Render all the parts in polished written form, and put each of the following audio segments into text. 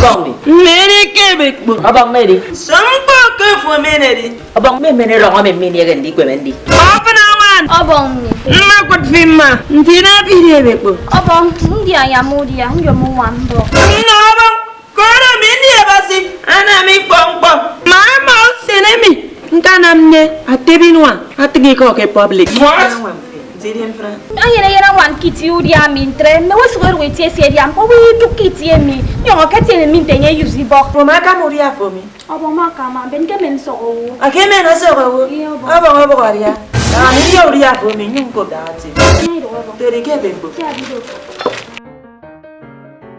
abang ni. Mene kebek bu. Abang ni di. Sampo ke fo mene di. Abang mene rong mene kan di kue mendi. Apa naman? Abang ni. Ma kot fimma. Ntina pide bek bu. Abang, dia ya mu dia, ndio mu wambo. Na abang. Kono mini basi. Ana mi pom pom. Mama senemi. Nkanamne atebinwa. Atigi ko ke public. What? Zidien fra. Ayena yena wan kiti udi amintre, me weswer weti esi edi ampo wi du kiti emi. Nyongo kati emi mintenye yuzi bok. Mama ka muri afomi. Abang makama ben ke men so o. Akeme na so ko. Abang abang aria. Ah ni yo uri afomi nyunko dati. Nei do abang. Tere ke bembo. Ya di do.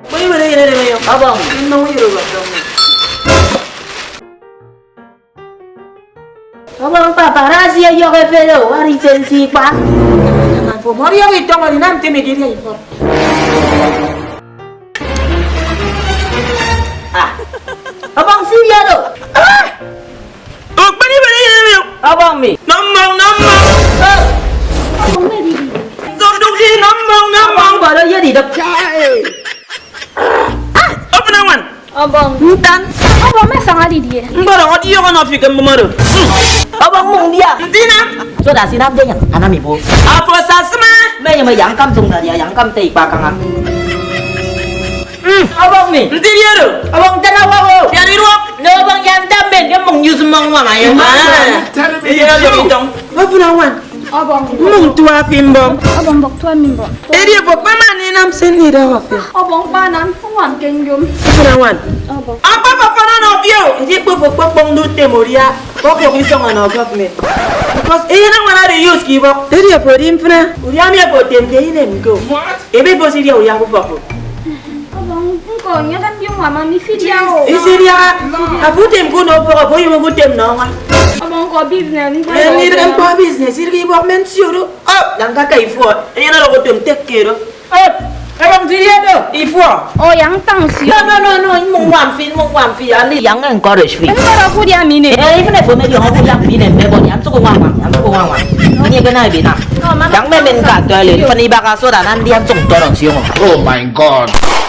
Boy wala yere yo. Abang. No yero ba dong. Abang paparazzi yo ke felo, ari sensi pa. Fo mori yo ito ngari nam teme giri ay for. Abang siya do. Oh bani yere yo. Abang mi. Namang. Abang me di. Dok di namang. Abang baru ya di dap. Apa naman? Abang. Ntan. Abang me sanga di dia. Mbara ngati yo kana fika mbaro. Abang mung dia. Ntina. So dah sinam dia yang anak mi bu. Apa sasma? Mẹ nhà mày养金仲㗎，養金地百更啊！Abang ni, Nti dia do. abang jangan awak. Dia di ruang. No abang yang jamben kan mung use mung mana ya? Iya yo itong. Apa naman? Abang. Mung tua fimbom. Abang bok tuan mimbon. Eri po pa man ni nam sen ni da wafi. Abang panan, wan kenjum. Apa naman? Abang. Apa pa na no bio? Eri po bong du temoria. Ko ko isong ano government. Because nang mana de use ki bok. Eri po dim fna. Uria mi po tem ke ine mko. What? Ebe po siria uya ko bok. Abang, engkau nya kan dia mama mi video. Siria. Abu tem ko no po ko yo mo tem no. Abang kau business ni. Ni ren po business iri bok men siuro. Oh, dan ka kai fo. Ena lo ko tem tek kero. Abang siria do. Ifo. Oh, yang tang si. No, mung wan fi, ani yang encourage fi. Engkau aku dia mini. Eh, ini pun dia orang yang fi ni, mereka yang cukup wan. Ini kena bina. Yang memang kat tu le, pani bakal so dah nanti yang cung dorong siung. Oh my God.